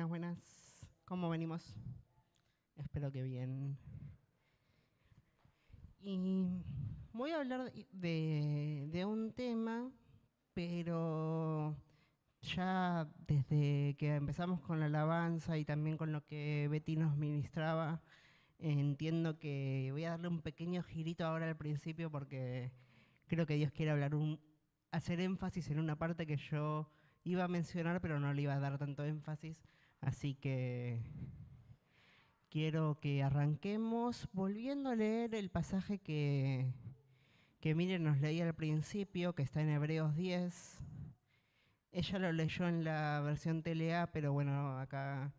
buenas. ¿Cómo venimos? Espero que bien. Y voy a hablar de un tema, pero ya desde que empezamos con la alabanza y también con lo que Betty nos ministraba, entiendo que voy a darle un pequeño girito ahora al principio porque creo que Dios quiere hacer énfasis en una parte que yo iba a mencionar, pero no le iba a dar tanto énfasis. Así que quiero que arranquemos volviendo a leer el pasaje que Miren nos leía al principio, que está en Hebreos 10. Ella lo leyó en la versión TLA, pero bueno, acá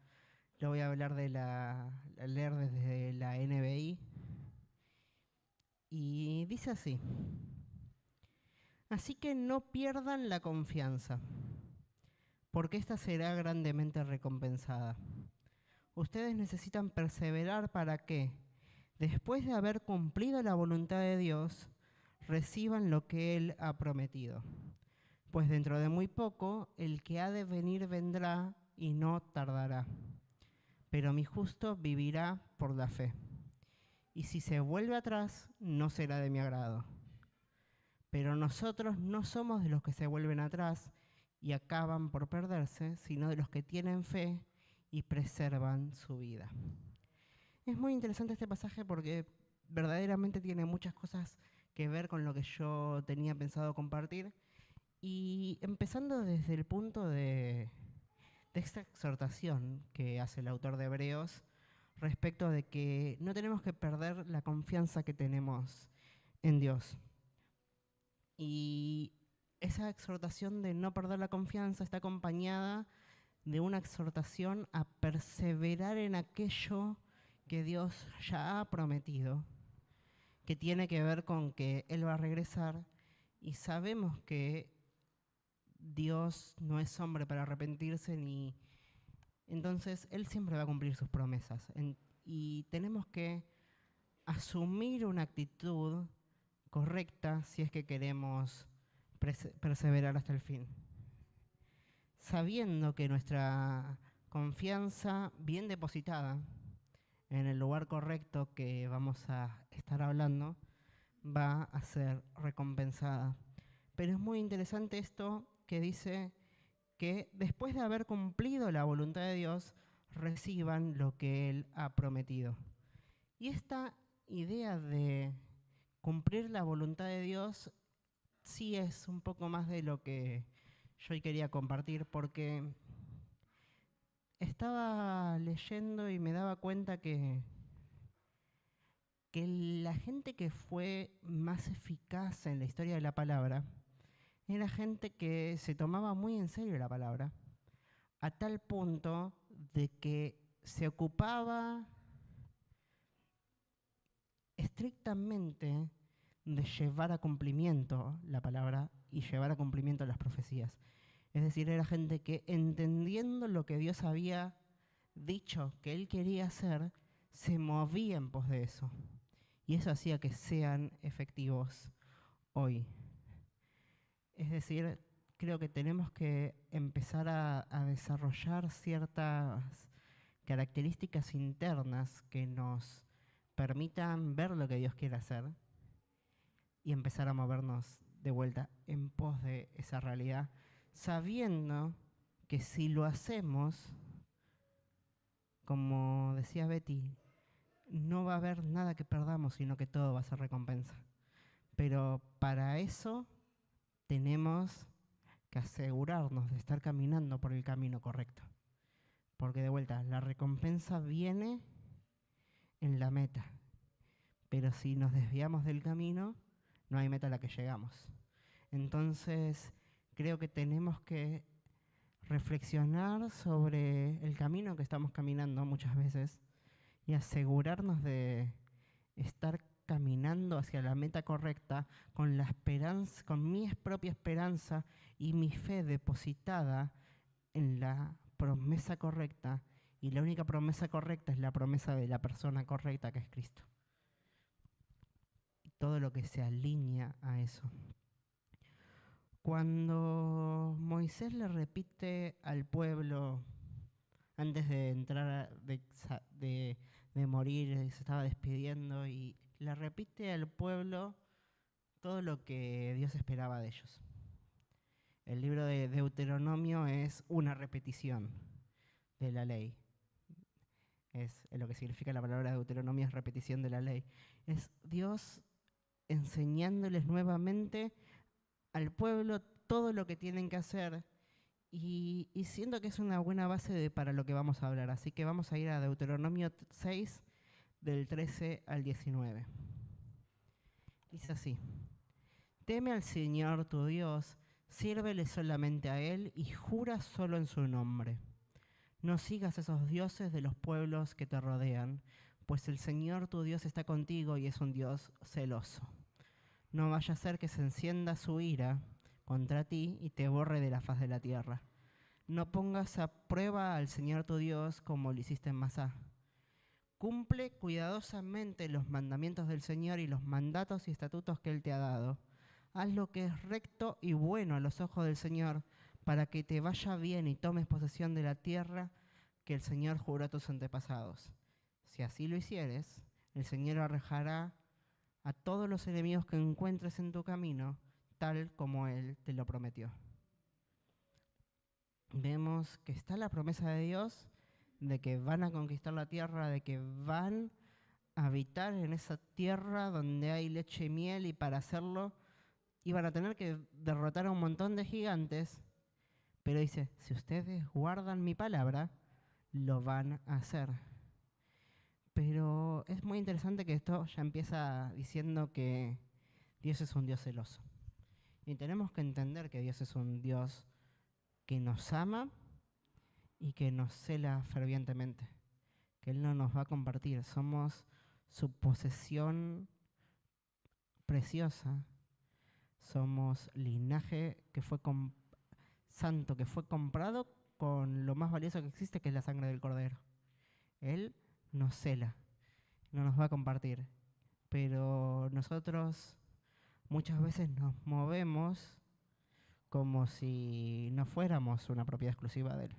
lo voy a hablar a leer desde la NBI. Y dice así: así que no pierdan la confianza, porque ésta será grandemente recompensada. Ustedes necesitan perseverar para que, después de haber cumplido la voluntad de Dios, reciban lo que Él ha prometido. Pues dentro de muy poco, el que ha de venir vendrá y no tardará. Pero mi justo vivirá por la fe. Y si se vuelve atrás, no será de mi agrado. Pero nosotros no somos de los que se vuelven atrás y acaban por perderse, sino de los que tienen fe y preservan su vida. Es muy interesante este pasaje porque verdaderamente tiene muchas cosas que ver con lo que yo tenía pensado compartir. Y empezando desde el punto de esta exhortación que hace el autor de Hebreos respecto de que no tenemos que perder la confianza que tenemos en Dios. Y esa exhortación de no perder la confianza está acompañada de una exhortación a perseverar en aquello que Dios ya ha prometido, que tiene que ver con que Él va a regresar, y sabemos que Dios no es hombre para arrepentirse, ni entonces Él siempre va a cumplir sus promesas. Y tenemos que asumir una actitud correcta si es que queremos perseverar hasta el fin, sabiendo que nuestra confianza bien depositada en el lugar correcto que vamos a estar hablando va a ser recompensada. Pero es muy interesante esto que dice que después de haber cumplido la voluntad de Dios, reciban lo que Él ha prometido. Y esta idea de cumplir la voluntad de Dios sí es un poco más de lo que yo hoy quería compartir, porque estaba leyendo y me daba cuenta que la gente que fue más eficaz en la historia de la palabra era gente que se tomaba muy en serio la palabra, a tal punto de que se ocupaba estrictamente de llevar a cumplimiento la palabra y llevar a cumplimiento las profecías. Es decir, era gente que, entendiendo lo que Dios había dicho que Él quería hacer, se movía en pos de eso. Y eso hacía que sean efectivos hoy. Es decir, creo que tenemos que empezar a desarrollar ciertas características internas que nos permitan ver lo que Dios quiere hacer y empezar a movernos de vuelta en pos de esa realidad, sabiendo que si lo hacemos, como decía Betty, no va a haber nada que perdamos, sino que todo va a ser recompensa. Pero para eso tenemos que asegurarnos de estar caminando por el camino correcto. Porque de vuelta, la recompensa viene en la meta. Pero si nos desviamos del camino, no hay meta a la que llegamos. Entonces, creo que tenemos que reflexionar sobre el camino que estamos caminando muchas veces y asegurarnos de estar caminando hacia la meta correcta con la esperanza, con mi propia esperanza y mi fe depositada en la promesa correcta, y la única promesa correcta es la promesa de la persona correcta, que es Cristo. Y todo lo que se alinea a eso. Cuando Moisés le repite al pueblo antes de entrar, de morir, se estaba despidiendo y le repite al pueblo todo lo que Dios esperaba de ellos. El libro de Deuteronomio es una repetición de la ley. Es lo que significa la palabra Deuteronomio, es repetición de la ley. Es Dios enseñándoles nuevamente al pueblo todo lo que tienen que hacer y siento que es una buena base para lo que vamos a hablar. Así que vamos a ir a Deuteronomio 6, del 13 al 19. Dice así: Teme al Señor tu Dios, sírvele solamente a Él y jura solo en su nombre. No sigas esos dioses de los pueblos que te rodean, pues el Señor tu Dios está contigo y es un Dios celoso. No vaya a ser que se encienda su ira contra ti y te borre de la faz de la tierra. No pongas a prueba al Señor tu Dios como lo hiciste en Masá. Cumple cuidadosamente los mandamientos del Señor y los mandatos y estatutos que Él te ha dado. Haz lo que es recto y bueno a los ojos del Señor, para que te vaya bien y tomes posesión de la tierra que el Señor juró a tus antepasados. Si así lo hicieres, el Señor arrojará a todos los enemigos que encuentres en tu camino, tal como Él te lo prometió. Vemos que está la promesa de Dios de que van a conquistar la tierra, de que van a habitar en esa tierra donde hay leche y miel, y para hacerlo iban a tener que derrotar a un montón de gigantes, pero dice, si ustedes guardan mi palabra, lo van a hacer. Pero es muy interesante que esto ya empieza diciendo que Dios es un Dios celoso. Y tenemos que entender que Dios es un Dios que nos ama y que nos cela fervientemente, que Él no nos va a compartir. Somos su posesión preciosa, somos linaje que fue santo, que fue comprado con lo más valioso que existe, que es la sangre del Cordero. Él nos cela, no nos va a compartir, pero nosotros muchas veces nos movemos como si no fuéramos una propiedad exclusiva de Él.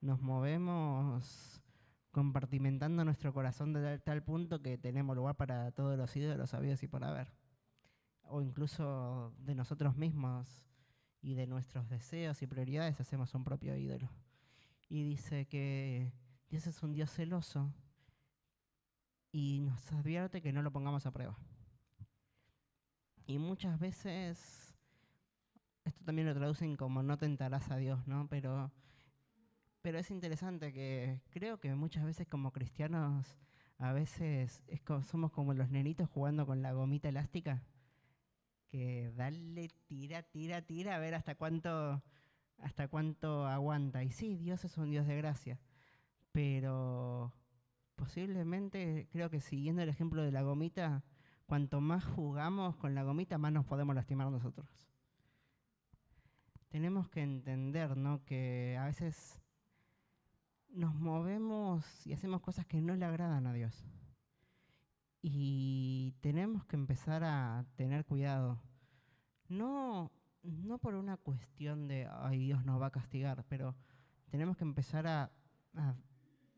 Nos movemos compartimentando nuestro corazón de tal punto que tenemos lugar para todos los ídolos habidos y por haber. O incluso de nosotros mismos y de nuestros deseos y prioridades hacemos un propio ídolo. Y dice que Dios es un Dios celoso y nos advierte que no lo pongamos a prueba. Y muchas veces, esto también lo traducen como no tentarás a Dios, ¿no? Pero es interesante que creo que muchas veces como cristianos, a veces somos como los nenitos jugando con la gomita elástica, que dale, tira, tira, tira, a ver hasta cuánto aguanta. Y sí, Dios es un Dios de gracia, pero posiblemente creo que siguiendo el ejemplo de la gomita, cuanto más jugamos con la gomita, más nos podemos lastimar nosotros. Tenemos que entender, ¿no?, que a veces nos movemos y hacemos cosas que no le agradan a Dios. Y tenemos que empezar a tener cuidado. No por una cuestión de, ay, Dios nos va a castigar, pero tenemos que empezar a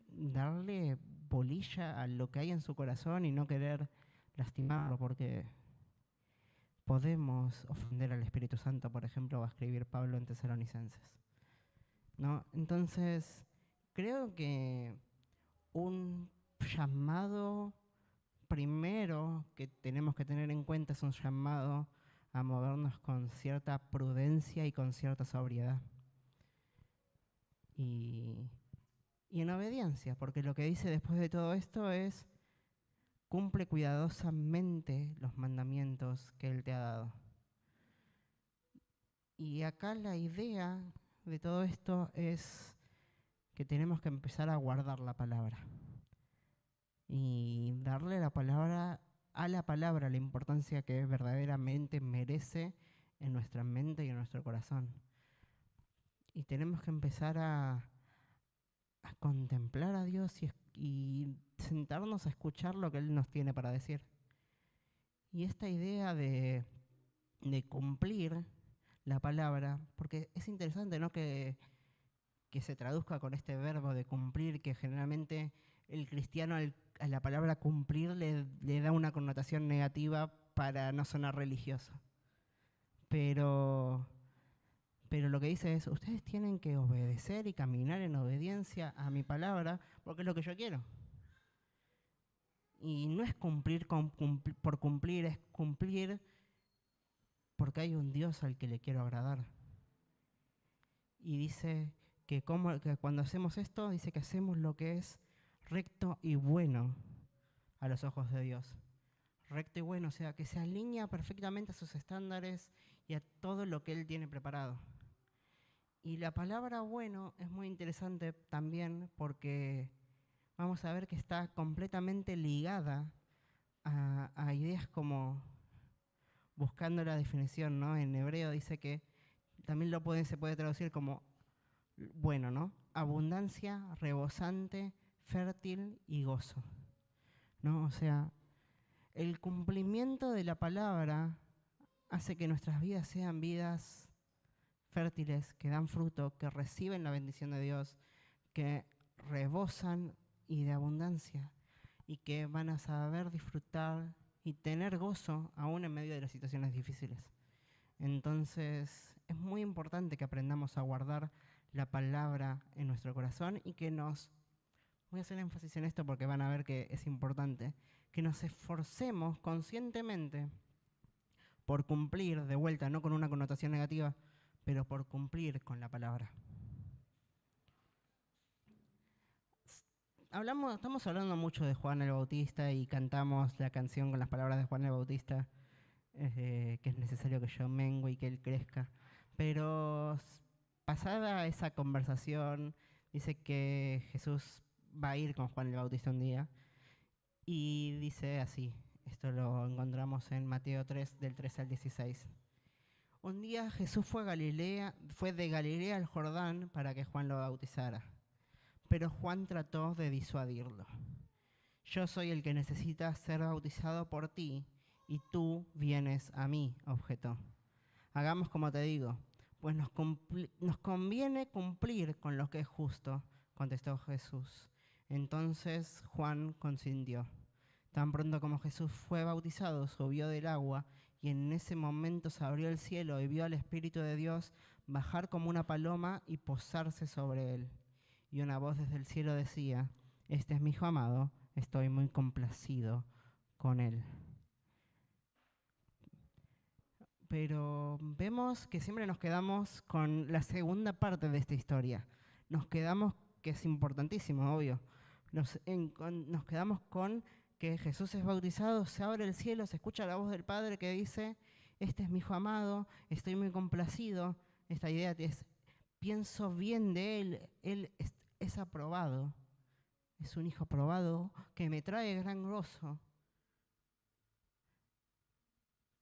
darle bolilla a lo que hay en su corazón y no querer lastimarlo, porque podemos ofender al Espíritu Santo, por ejemplo, va a escribir Pablo en Tesalonicenses, ¿no? Entonces, creo que un llamado primero que tenemos que tener en cuenta es un llamado a movernos con cierta prudencia y con cierta sobriedad. Y en obediencia, porque lo que dice después de todo esto es: cumple cuidadosamente los mandamientos que Él te ha dado. Y acá la idea de todo esto es que tenemos que empezar a guardar la palabra y darle a la palabra la importancia que verdaderamente merece en nuestra mente y en nuestro corazón. Y tenemos que empezar a contemplar a Dios y sentarnos a escuchar lo que Él nos tiene para decir. Y esta idea de cumplir la palabra, porque es interesante, ¿no?, que que se traduzca con este verbo de cumplir, que generalmente el cristiano a la palabra cumplir le da una connotación negativa para no sonar religioso. Pero lo que dice es, ustedes tienen que obedecer y caminar en obediencia a mi palabra, porque es lo que yo quiero. Y no es cumplir por cumplir, es cumplir porque hay un Dios al que le quiero agradar. Y dice que cuando hacemos esto, dice que hacemos lo que es recto y bueno a los ojos de Dios. Recto y bueno, o sea, que se alinea perfectamente a sus estándares y a todo lo que Él tiene preparado. Y la palabra bueno es muy interesante también porque vamos a ver que está completamente ligada a ideas como, buscando la definición, ¿no? En hebreo dice que también se puede traducir como bueno, ¿no? Abundancia, rebosante, fértil y gozo, ¿no? O sea, el cumplimiento de la palabra hace que nuestras vidas sean vidas fértiles, que dan fruto, que reciben la bendición de Dios, que rebosan y de abundancia, y que van a saber disfrutar y tener gozo aún en medio de las situaciones difíciles. Entonces, es muy importante que aprendamos a guardar la palabra en nuestro corazón y que voy a hacer énfasis en esto porque van a ver que es importante, que nos esforcemos conscientemente por cumplir, de vuelta, no con una connotación negativa, pero por cumplir con la palabra. Estamos hablando mucho de Juan el Bautista y cantamos la canción con las palabras de Juan el Bautista, que es necesario que yo mengue y que él crezca. Pero pasada esa conversación, dice que Jesús va a ir con Juan el Bautista un día y dice así, esto lo encontramos en Mateo 3, del 13 al 16. Un día Jesús fue de Galilea al Jordán para que Juan lo bautizara, pero Juan trató de disuadirlo. Yo soy el que necesita ser bautizado por ti y tú vienes a mí, objetó. Hagamos como te digo, pues nos conviene cumplir con lo que es justo, contestó Jesús. Entonces Juan consintió. Tan pronto como Jesús fue bautizado, subió del agua y en ese momento se abrió el cielo y vio al Espíritu de Dios bajar como una paloma y posarse sobre él. Y una voz desde el cielo decía, este es mi Hijo amado, estoy muy complacido con él. Pero vemos que siempre nos quedamos con la segunda parte de esta historia. Nos quedamos, que es importantísimo, obvio, nos quedamos con que Jesús es bautizado, se abre el cielo, se escucha la voz del Padre que dice, este es mi Hijo amado, estoy muy complacido. Esta idea es, pienso bien de él es aprobado, es un Hijo aprobado que me trae gran gozo.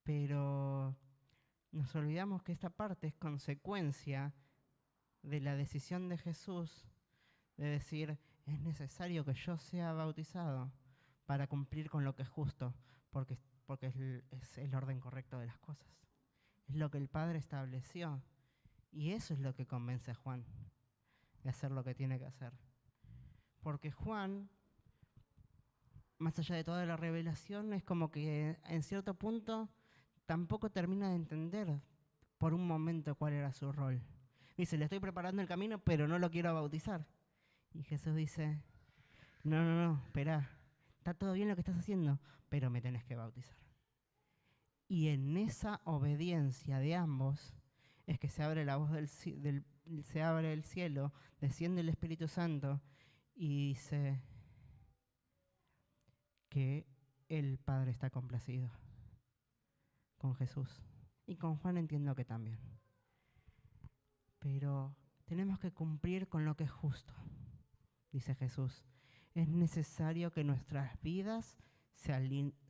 Pero nos olvidamos que esta parte es consecuencia de la decisión de Jesús de decir, es necesario que yo sea bautizado para cumplir con lo que es justo, porque es el orden correcto de las cosas. Es lo que el Padre estableció. Y eso es lo que convence a Juan de hacer lo que tiene que hacer. Porque Juan, más allá de toda la revelación, es como que en cierto punto tampoco termina de entender por un momento cuál era su rol. Dice, le estoy preparando el camino, pero no lo quiero bautizar. Y Jesús dice, no, esperá, está todo bien lo que estás haciendo, pero me tenés que bautizar. Y en esa obediencia de ambos es que se abre la voz se abre el cielo, desciende el Espíritu Santo y dice que el Padre está complacido con Jesús. Y con Juan entiendo que también. Pero tenemos que cumplir con lo que es justo, dice Jesús. Es necesario que nuestras vidas se alineen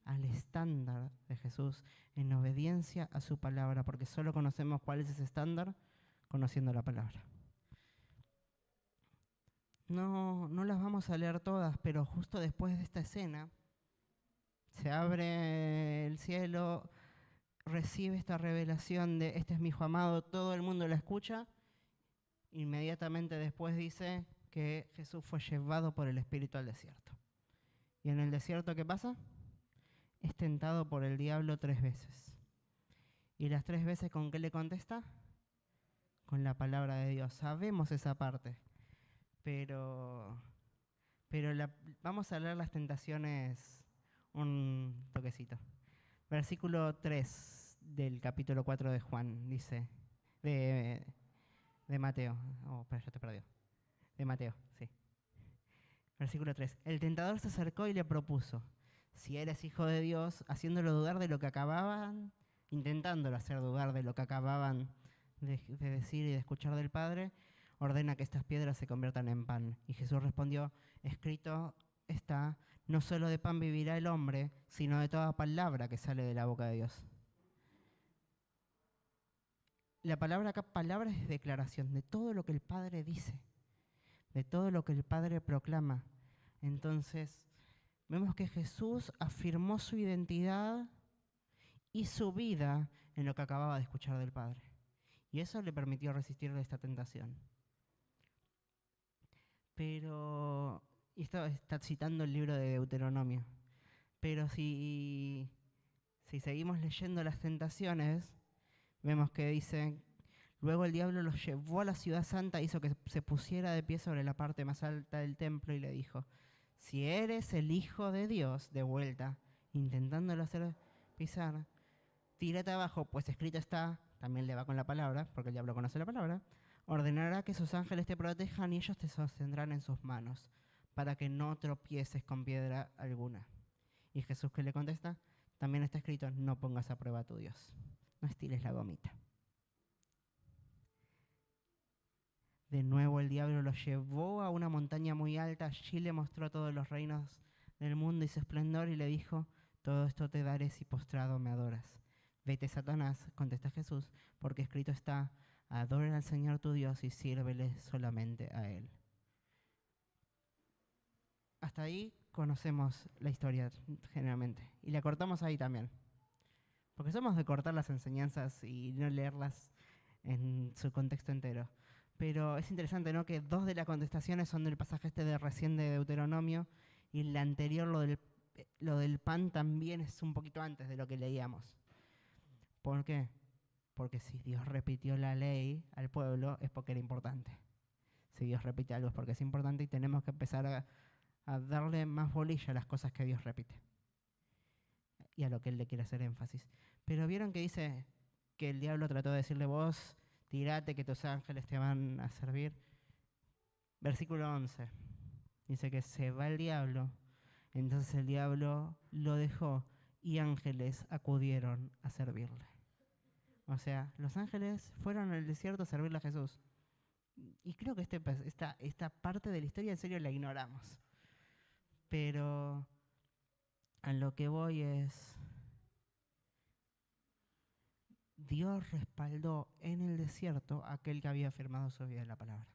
al estándar de Jesús en obediencia a su palabra, porque solo conocemos cuál es ese estándar conociendo la palabra. No las vamos a leer todas, pero justo después de esta escena se abre el cielo, recibe esta revelación de este es mi hijo amado, todo el mundo la escucha, inmediatamente después dice que Jesús fue llevado por el Espíritu al desierto. ¿Y en el desierto qué pasa? Es tentado por el diablo 3 veces. ¿Y las 3 veces con qué le contesta? Con la palabra de Dios. Sabemos esa parte, pero vamos a leer las tentaciones un toquecito. Versículo 3 del capítulo 4 de Juan, dice, de Mateo. Oh, espera, ya te perdió. De Mateo, sí. Versículo 3. El tentador se acercó y le propuso, si eres hijo de Dios, haciéndolo dudar de lo que acababan, intentándolo hacer dudar de lo que acababan de decir y de escuchar del Padre, ordena que estas piedras se conviertan en pan. Y Jesús respondió, escrito está, no solo de pan vivirá el hombre, sino de toda palabra que sale de la boca de Dios. La palabra acá, palabra es declaración de todo lo que el Padre dice, de todo lo que el Padre proclama. Entonces, vemos que Jesús afirmó su identidad y su vida en lo que acababa de escuchar del Padre. Y eso le permitió resistir esta tentación. Pero, y esto está citando el libro de Deuteronomio, pero si seguimos leyendo las tentaciones, vemos que dice, luego el diablo los llevó a la ciudad santa, hizo que se pusiera de pie sobre la parte más alta del templo y le dijo, si eres el Hijo de Dios, de vuelta, intentándolo hacer pisar, tírate abajo, pues escrito está, también le va con la palabra, porque el diablo conoce la palabra, ordenará que sus ángeles te protejan y ellos te sostendrán en sus manos, para que no tropieces con piedra alguna. Y Jesús que le contesta, también está escrito, no pongas a prueba a tu Dios, no estires la gomita. De nuevo el diablo lo llevó a una montaña muy alta, allí le mostró todos los reinos del mundo y su esplendor y le dijo, todo esto te daré si postrado me adoras. Vete, Satanás, contesta Jesús, porque escrito está, adora al Señor tu Dios y sírvele solamente a Él. Hasta ahí conocemos la historia generalmente y la cortamos ahí también. Porque somos de cortar las enseñanzas y no leerlas en su contexto entero. Pero es interesante, ¿no?, que 2 de las contestaciones son del pasaje este de recién de Deuteronomio y la anterior, lo del pan, también es un poquito antes de lo que leíamos. ¿Por qué? Porque si Dios repitió la ley al pueblo es porque era importante. Si Dios repite algo es porque es importante y tenemos que empezar a darle más bolilla a las cosas que Dios repite y a lo que Él le quiere hacer énfasis. Pero vieron que dice que el diablo trató de decirle, vos tirate que tus ángeles te van a servir. Versículo 11. Dice que se va el diablo, entonces el diablo lo dejó y ángeles acudieron a servirle. O sea, los ángeles fueron al desierto a servirle a Jesús. Y creo que esta parte de la historia en serio la ignoramos. Pero a lo que voy es, Dios respaldó en el desierto a aquel que había afirmado su vida en la palabra.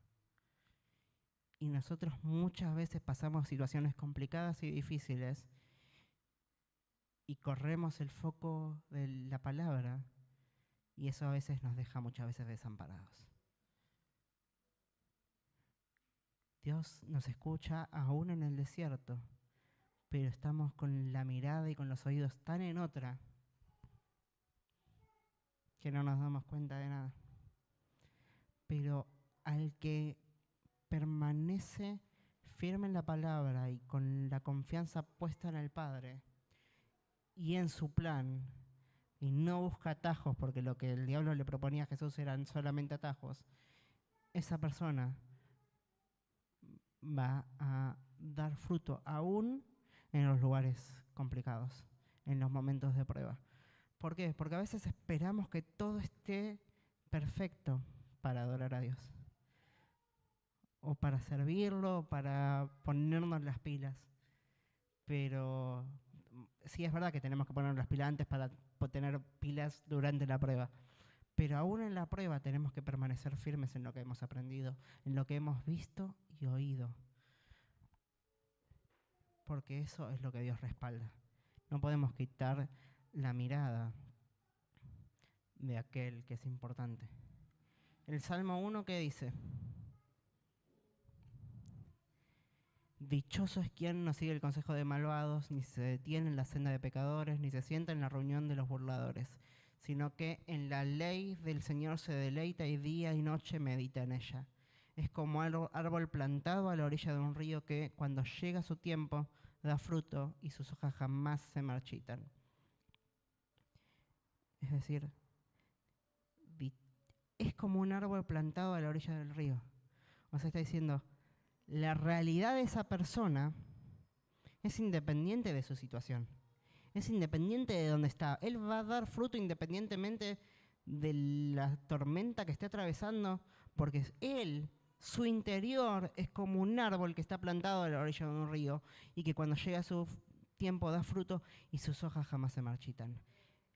Y nosotros muchas veces pasamos situaciones complicadas y difíciles y corremos el foco de la palabra y eso a veces nos deja muchas veces desamparados. Dios nos escucha aún en el desierto, pero estamos con la mirada y con los oídos tan en otra que no nos damos cuenta de nada. Pero al que permanece firme en la palabra y con la confianza puesta en el Padre y en su plan, y no busca atajos, porque lo que el diablo le proponía a Jesús eran solamente atajos, esa persona va a dar fruto aún en los lugares complicados, en los momentos de prueba. ¿Por qué? Porque a veces esperamos que todo esté perfecto para adorar a Dios, o para servirlo, o para ponernos las pilas. Pero sí es verdad que tenemos que ponernos las pilas antes para tener pilas durante la prueba. Pero aún en la prueba tenemos que permanecer firmes en lo que hemos aprendido, en lo que hemos visto y oído. Porque eso es lo que Dios respalda. No podemos quitar la mirada de aquel que es importante. El Salmo 1, ¿qué dice? Dichoso es quien no sigue el consejo de malvados, ni se detiene en la senda de pecadores, ni se sienta en la reunión de los burladores, sino que en la ley del Señor se deleita y día y noche medita en ella. Es como árbol plantado a la orilla de un río que, cuando llega su tiempo, da fruto y sus hojas jamás se marchitan. Es decir, es como un árbol plantado a la orilla del río. O sea, está diciendo, la realidad de esa persona es independiente de su situación. Es independiente de dónde está. Él va a dar fruto independientemente de la tormenta que esté atravesando, porque él, su interior, es como un árbol que está plantado a la orilla de un río y que cuando llega su tiempo da fruto y sus hojas jamás se marchitan.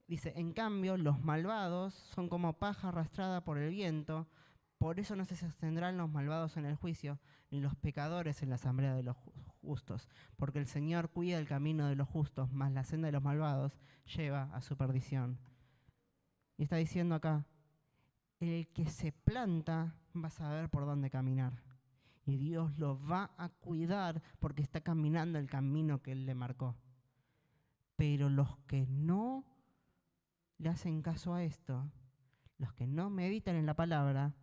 Dice, en cambio, los malvados son como paja arrastrada por el viento, por eso no se sostendrán los malvados en el juicio, ni los pecadores en la asamblea de los justos, porque el Señor cuida el camino de los justos, mas la senda de los malvados lleva a su perdición. Y está diciendo acá, el que se planta va a saber por dónde caminar. Y Dios lo va a cuidar porque está caminando el camino que Él le marcó. Pero los que no le hacen caso a esto, los que no meditan en la palabra,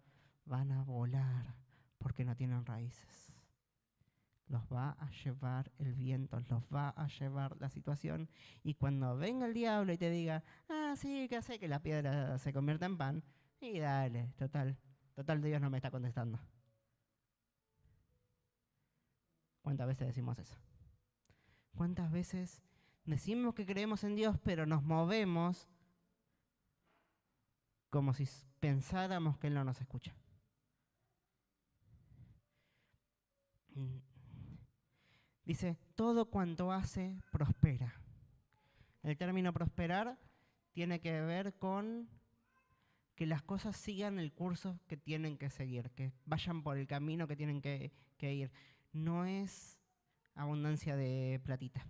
van a volar porque no tienen raíces. Los va a llevar el viento, los va a llevar la situación. Y cuando venga el diablo y te diga, sí, que hace que la piedra se convierta en pan, y dale, total Dios no me está contestando. ¿Cuántas veces decimos eso? ¿Cuántas veces decimos que creemos en Dios, pero nos movemos como si pensáramos que Él no nos escucha? Dice, todo cuanto hace, prospera. El término prosperar tiene que ver con que las cosas sigan el curso que tienen que seguir, que vayan por el camino que tienen que ir. No es abundancia de platita.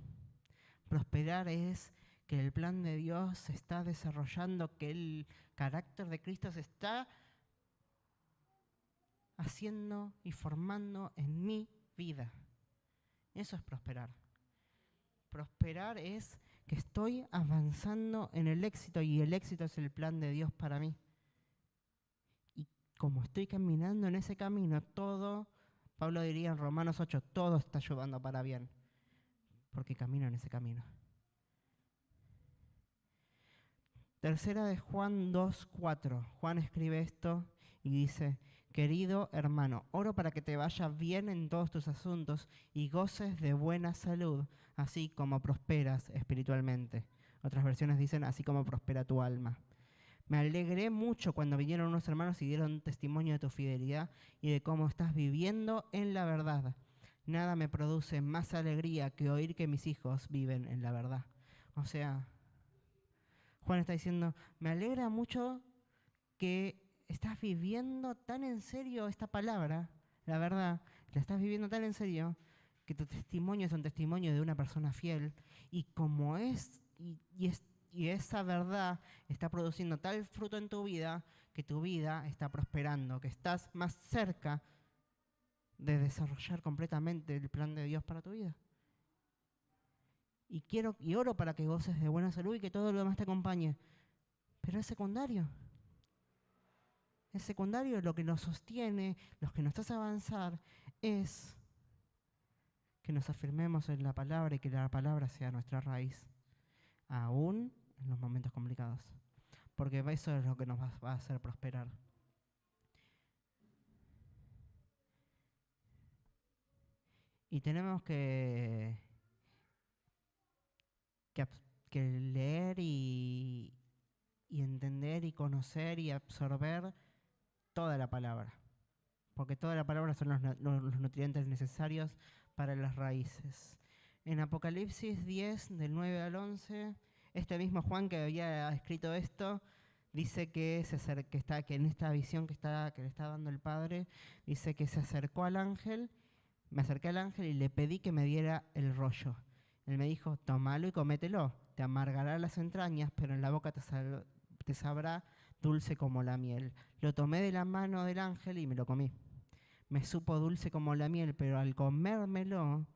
Prosperar es que el plan de Dios se está desarrollando, que el carácter de Cristo se está haciendo y formando en mi vida. Eso es prosperar. Prosperar es que estoy avanzando en el éxito y el éxito es el plan de Dios para mí. Y como estoy caminando en ese camino, todo, Pablo diría en Romanos 8, todo está ayudando para bien, porque camino en ese camino. Tercera de Juan 2:4. Juan escribe esto y dice, querido hermano, oro para que te vaya bien en todos tus asuntos y goces de buena salud, así como prosperas espiritualmente. Otras versiones dicen, así como prospera tu alma. Me alegré mucho cuando vinieron unos hermanos y dieron testimonio de tu fidelidad y de cómo estás viviendo en la verdad. Nada me produce más alegría que oír que mis hijos viven en la verdad. O sea, Juan está diciendo, me alegra mucho que estás viviendo tan en serio esta palabra, la verdad, la estás viviendo tan en serio que tu testimonio es un testimonio de una persona fiel y como es, y esa verdad está produciendo tal fruto en tu vida que tu vida está prosperando, que estás más cerca de desarrollar completamente el plan de Dios para tu vida. Y oro para que goces de buena salud y que todo lo demás te acompañe. Pero es secundario. Es secundario, lo que nos sostiene, lo que nos hace avanzar, es que nos afirmemos en la palabra y que la palabra sea nuestra raíz, aún en los momentos complicados. Porque eso es lo que nos va a hacer prosperar. Y tenemos que leer y entender y conocer y absorber toda la palabra. Porque toda la palabra son los nutrientes necesarios para las raíces. En Apocalipsis 10, del 9 al 11, este mismo Juan que había escrito esto, dice que en esta visión que le está dando el Padre, dice que se acercó al ángel, me acerqué al ángel y le pedí que me diera el rollo. Él me dijo, tómalo y comételo, te amargará las entrañas, pero en la boca te te sabrá dulce como la miel. Lo tomé de la mano del ángel y me lo comí. Me supo dulce como la miel, pero al comérmelo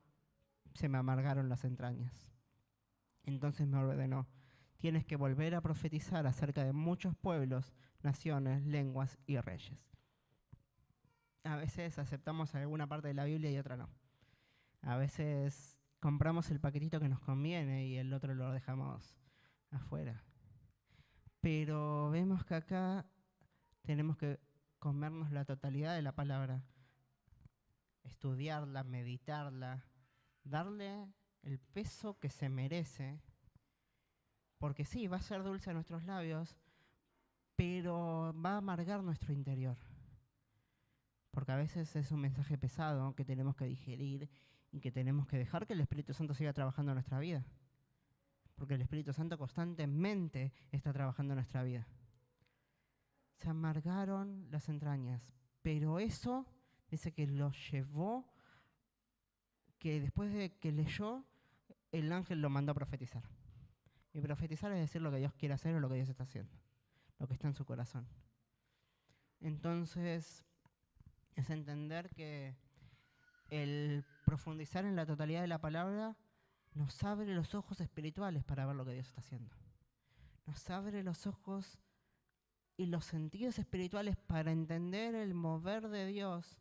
se me amargaron las entrañas. Entonces me ordenó: tienes que volver a profetizar acerca de muchos pueblos, naciones, lenguas y reyes. A veces aceptamos alguna parte de la Biblia y otra no. A veces compramos el paquetito que nos conviene y el otro lo dejamos afuera. Pero vemos que acá tenemos que comernos la totalidad de la palabra, estudiarla, meditarla, darle el peso que se merece, porque sí, va a ser dulce a nuestros labios, pero va a amargar nuestro interior. Porque a veces es un mensaje pesado que tenemos que digerir y que tenemos que dejar que el Espíritu Santo siga trabajando en nuestra vida. Porque el Espíritu Santo constantemente está trabajando en nuestra vida. Se amargaron las entrañas, pero eso dice que lo llevó, que después de que leyó, el ángel lo mandó a profetizar. Y profetizar es decir lo que Dios quiere hacer o lo que Dios está haciendo, lo que está en su corazón. Entonces, es entender que el profundizar en la totalidad de la palabra nos abre los ojos espirituales para ver lo que Dios está haciendo. Nos abre los ojos y los sentidos espirituales para entender el mover de Dios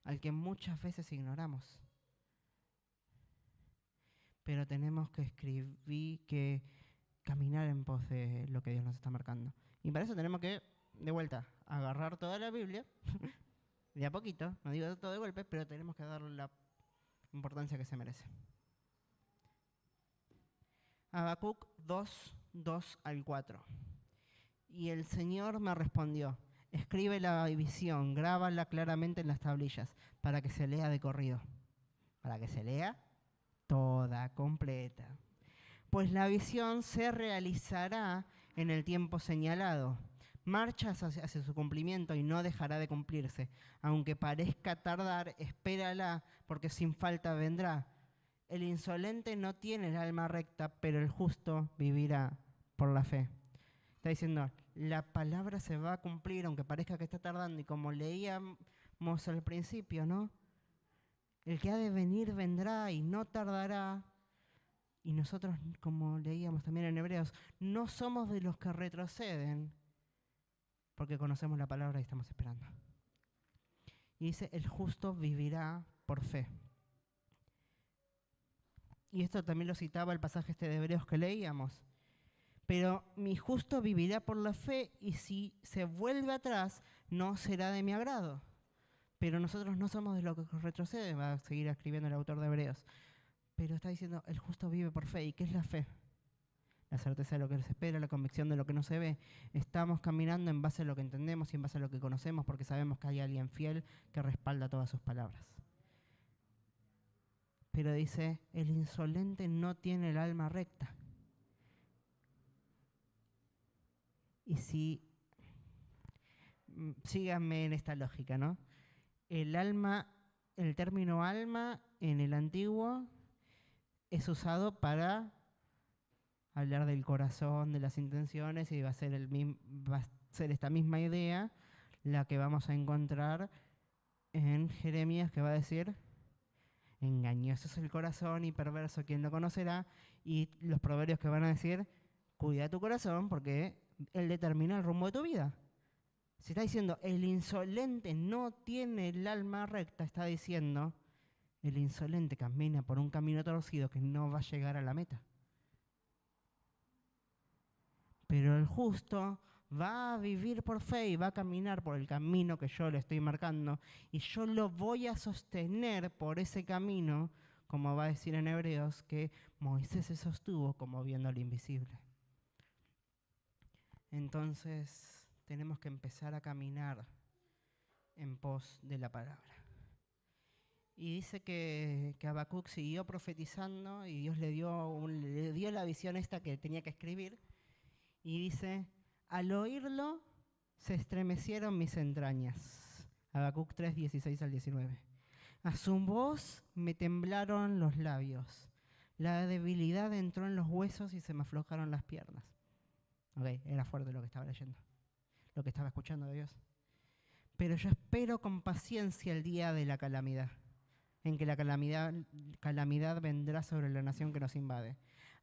al que muchas veces ignoramos. Pero tenemos que que caminar en pos de lo que Dios nos está marcando. Y para eso tenemos que, de vuelta, agarrar toda la Biblia, de a poquito, no digo todo de golpe, pero tenemos que darle la importancia que se merece. Habacuc 2, 2 al 4. Y el Señor me respondió: escribe la visión, grábala claramente en las tablillas, para que se lea de corrido. Para que se lea toda, completa. Pues la visión se realizará en el tiempo señalado. Marcha hacia su cumplimiento y no dejará de cumplirse. Aunque parezca tardar, espérala, porque sin falta vendrá. El insolente no tiene el alma recta, pero el justo vivirá por la fe. Está diciendo, la palabra se va a cumplir, aunque parezca que está tardando. Y como leíamos al principio, ¿no? El que ha de venir vendrá y no tardará. Y nosotros, como leíamos también en Hebreos, no somos de los que retroceden, porque conocemos la palabra y estamos esperando. Y dice, el justo vivirá por fe. Y esto también lo citaba el pasaje de Hebreos que leíamos. Pero mi justo vivirá por la fe, y si se vuelve atrás, no será de mi agrado. Pero nosotros no somos de los que retroceden, va a seguir escribiendo el autor de Hebreos. Pero está diciendo, el justo vive por fe. ¿Y qué es la fe? La certeza de lo que se espera, la convicción de lo que no se ve. Estamos caminando en base a lo que entendemos y en base a lo que conocemos, porque sabemos que hay alguien fiel que respalda todas sus palabras. Pero dice, el insolente no tiene el alma recta. Y si, síganme en esta lógica, ¿no? El alma, el término alma en el antiguo es usado para hablar del corazón, de las intenciones, y va a ser esta misma idea la que vamos a encontrar en Jeremías, que va a decir, engañoso es el corazón y perverso, ¿quién lo conocerá? Y los proverbios que van a decir, cuida tu corazón porque él determina el rumbo de tu vida. Si está diciendo, el insolente no tiene el alma recta, está diciendo, el insolente camina por un camino torcido que no va a llegar a la meta. Pero el justo va a vivir por fe y va a caminar por el camino que yo le estoy marcando, y yo lo voy a sostener por ese camino, como va a decir en Hebreos, que Moisés se sostuvo como viendo lo invisible. Entonces tenemos que empezar a caminar en pos de la palabra. Y dice que Habacuc siguió profetizando y Dios le dio la visión esta que tenía que escribir. Y dice, al oírlo se estremecieron mis entrañas. Habacuc 3, 16 al 19. A su voz me temblaron los labios. La debilidad entró en los huesos y se me aflojaron las piernas. Ok, era fuerte lo que estaba leyendo, lo que estaba escuchando de Dios. Pero yo espero con paciencia el día de la calamidad, en que la calamidad vendrá sobre la nación que nos invade.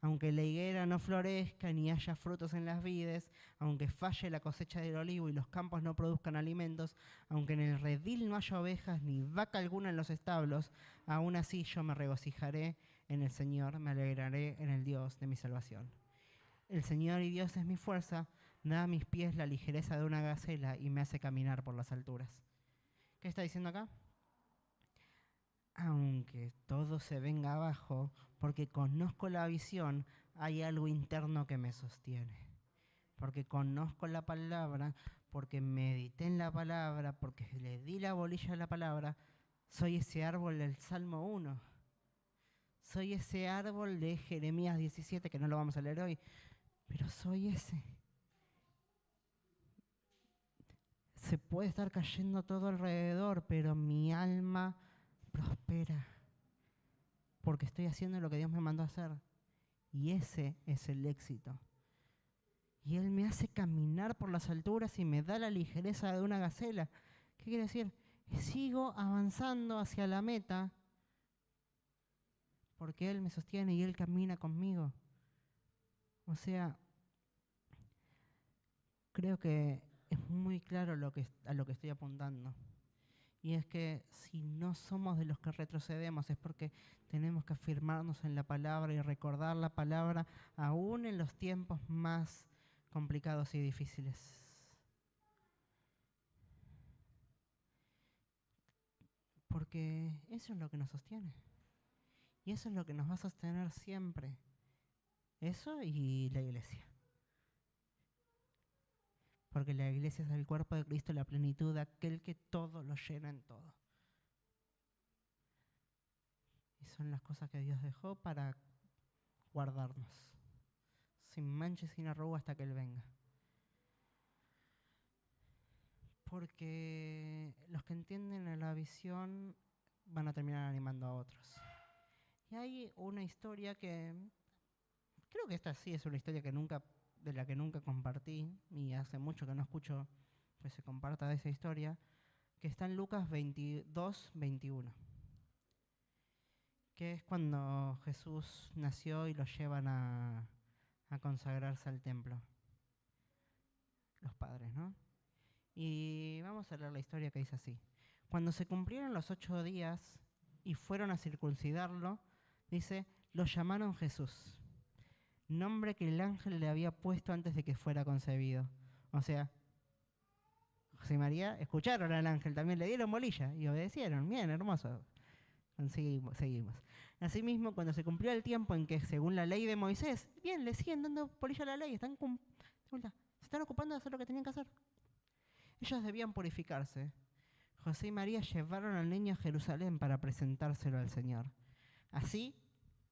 Aunque la higuera no florezca ni haya frutos en las vides, aunque falle la cosecha del olivo y los campos no produzcan alimentos, aunque en el redil no haya ovejas ni vaca alguna en los establos, aún así yo me regocijaré en el Señor, me alegraré en el Dios de mi salvación. El Señor y Dios es mi fuerza, da a mis pies la ligereza de una gacela y me hace caminar por las alturas. ¿Qué está diciendo acá? Aunque todo se venga abajo, porque conozco la visión, hay algo interno que me sostiene. Porque conozco la palabra, porque medité en la palabra, porque le di la bolilla a la palabra, soy ese árbol del Salmo 1. Soy ese árbol de Jeremías 17, que no lo vamos a leer hoy, pero soy ese. Se puede estar cayendo todo alrededor, pero mi alma prospera. Porque estoy haciendo lo que Dios me mandó a hacer. Y ese es el éxito. Y Él me hace caminar por las alturas y me da la ligereza de una gacela. ¿Qué quiere decir? Sigo avanzando hacia la meta porque Él me sostiene y Él camina conmigo. O sea, creo que es muy claro a lo que estoy apuntando. Y es que si no somos de los que retrocedemos es porque tenemos que afirmarnos en la palabra y recordar la palabra aún en los tiempos más complicados y difíciles. Porque eso es lo que nos sostiene. Y eso es lo que nos va a sostener siempre. Eso y la iglesia. Porque la iglesia es el cuerpo de Cristo, la plenitud, aquel que todo lo llena en todo. Y son las cosas que Dios dejó para guardarnos, sin mancha y sin arruga hasta que Él venga. Porque los que entienden la visión van a terminar animando a otros. Y hay una historia que, creo que esta sí es una historia de la que nunca compartí, y hace mucho que no escucho que se comparta de esa historia, que está en Lucas 22, 21. Que es cuando Jesús nació y lo llevan a consagrarse al templo. Los padres, ¿no? Y vamos a leer la historia que dice así. Cuando se cumplieron los 8 días y fueron a circuncidarlo, dice, lo llamaron Jesús, nombre que el ángel le había puesto antes de que fuera concebido. O sea, José y María escucharon al ángel, también le dieron bolilla y obedecieron. Bien, hermoso. Seguimos. Asimismo, cuando se cumplió el tiempo en que, según la ley de Moisés, bien, le siguen dando bolilla a la ley, se están ocupando de hacer lo que tenían que hacer. Ellos debían purificarse. José y María llevaron al niño a Jerusalén para presentárselo al Señor. Así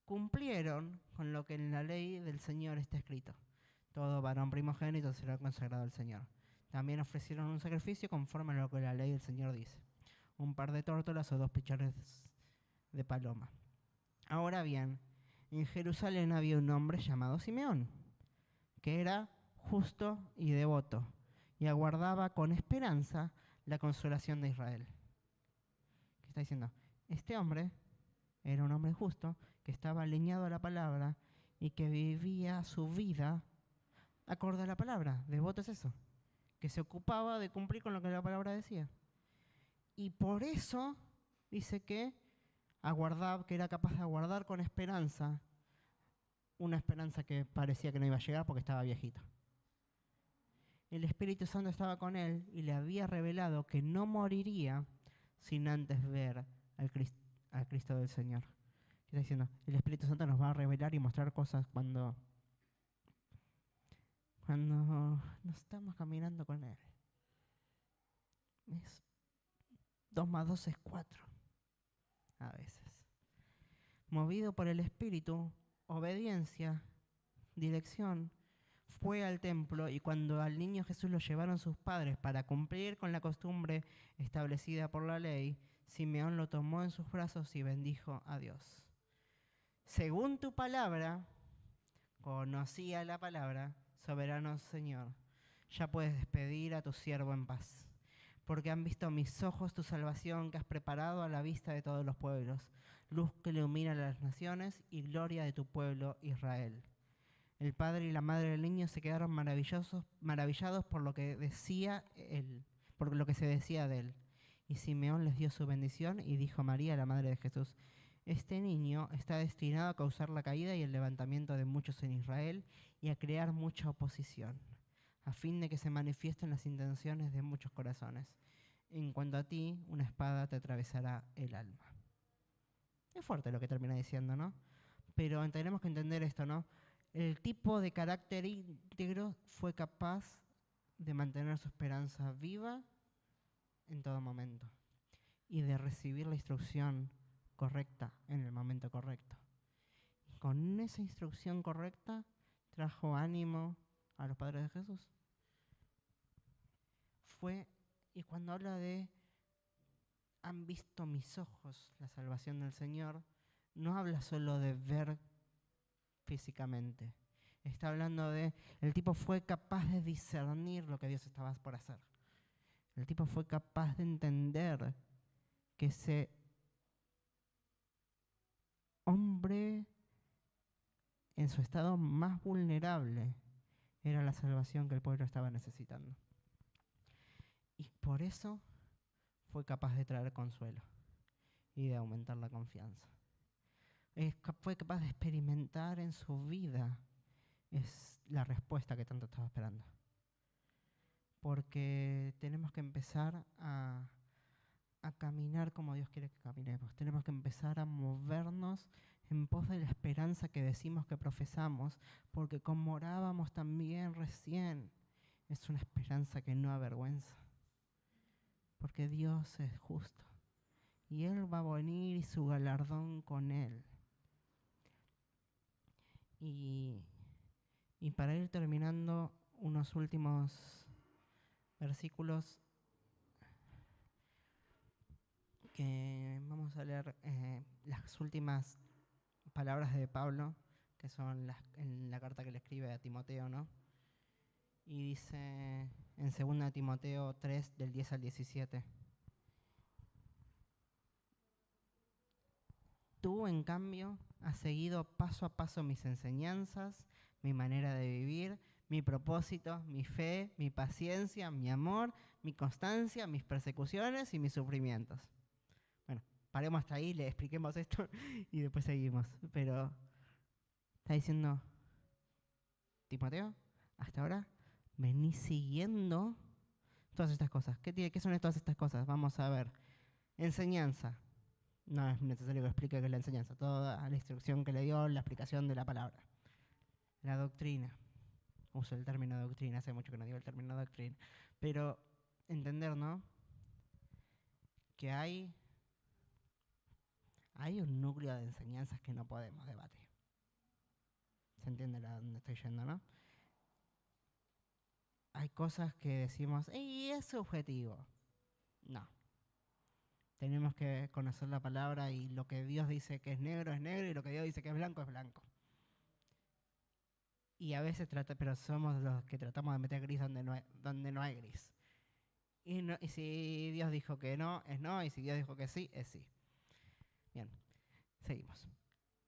cumplieron con lo que en la ley del Señor está escrito. Todo varón primogénito será consagrado al Señor. También ofrecieron un sacrificio conforme a lo que la ley del Señor dice. Un par de tórtolas o 2 pichones de paloma. Ahora bien, en Jerusalén había un hombre llamado Simeón, que era justo y devoto, y aguardaba con esperanza la consolación de Israel. ¿Qué está diciendo? Este hombre era un hombre justo, que estaba alineado a la palabra y que vivía su vida acorde a la palabra. Devoto es eso, que se ocupaba de cumplir con lo que la palabra decía. Y por eso dice que era capaz de aguardar con esperanza, una esperanza que parecía que no iba a llegar porque estaba viejito. El Espíritu Santo estaba con él y le había revelado que no moriría sin antes ver al Cristo del Señor. ¿Qué está diciendo? El Espíritu Santo nos va a revelar y mostrar cosas cuando nos estamos caminando con Él. 2 más 2 es 4. A veces. Movido por el Espíritu, obediencia, dirección, fue al templo, y cuando al niño Jesús lo llevaron sus padres para cumplir con la costumbre establecida por la ley, Simeón lo tomó en sus brazos y bendijo a Dios. Según tu palabra, conocía la palabra, soberano Señor, ya puedes despedir a tu siervo en paz, porque han visto mis ojos tu salvación que has preparado a la vista de todos los pueblos, luz que ilumina a las naciones y gloria de tu pueblo Israel. El padre y la madre del niño se quedaron maravillados por lo que decía él, por lo que se decía de él. Y Simeón les dio su bendición y dijo a María, la madre de Jesús: este niño está destinado a causar la caída y el levantamiento de muchos en Israel y a crear mucha oposición, a fin de que se manifiesten las intenciones de muchos corazones. En cuanto a ti, una espada te atravesará el alma. Es fuerte lo que termina diciendo, ¿no? Pero tenemos que entender esto, ¿no? El tipo de carácter íntegro fue capaz de mantener su esperanza viva en todo momento y de recibir la instrucción correcta en el momento correcto. Y con esa instrucción correcta trajo ánimo a los padres de Jesús. Y cuando habla de han visto mis ojos la salvación del Señor, no habla solo de ver físicamente. Está hablando de, el tipo fue capaz de discernir lo que Dios estaba por hacer. El tipo fue capaz de entender que ese hombre en su estado más vulnerable era la salvación que el pueblo estaba necesitando. Y por eso fue capaz de traer consuelo y de aumentar la confianza. Fue capaz de experimentar en su vida es la respuesta que tanto estaba esperando. Porque tenemos que empezar a caminar como Dios quiere que caminemos. Tenemos que empezar a movernos en pos de la esperanza que decimos que profesamos, porque como orábamos también recién, es una esperanza que no avergüenza. Porque Dios es justo y Él va a venir y su galardón con Él. Y para ir terminando, unos últimos versículos que vamos a leer, las últimas palabras de Pablo, que son en la carta que le escribe a Timoteo, ¿no? Y dice en 2 Timoteo 3, del 10 al 17. Tú, en cambio, has seguido paso a paso mis enseñanzas, mi manera de vivir, mi propósito, mi fe, mi paciencia, mi amor, mi constancia, mis persecuciones y mis sufrimientos. Bueno, paremos hasta ahí, le expliquemos esto y después seguimos. Pero está diciendo, Timoteo, hasta ahora venís siguiendo todas estas cosas. ¿Qué son todas estas cosas? Vamos a ver. Enseñanza. No es necesario que explique qué es la enseñanza. Toda la instrucción que le dio, la explicación de la palabra. La doctrina. Uso el término doctrina, hace mucho que no digo el término doctrina. Pero entender, ¿no? Que hay un núcleo de enseñanzas que no podemos debatir. ¿Se entiende a dónde estoy yendo, no? Hay cosas que decimos, ¡ey, es subjetivo! No. Tenemos que conocer la palabra y lo que Dios dice que es negro y lo que Dios dice que es blanco es blanco. Y a veces pero somos los que tratamos de meter gris donde no hay gris. Y si Dios dijo que no, es no, y si Dios dijo que sí, es sí. Bien, seguimos.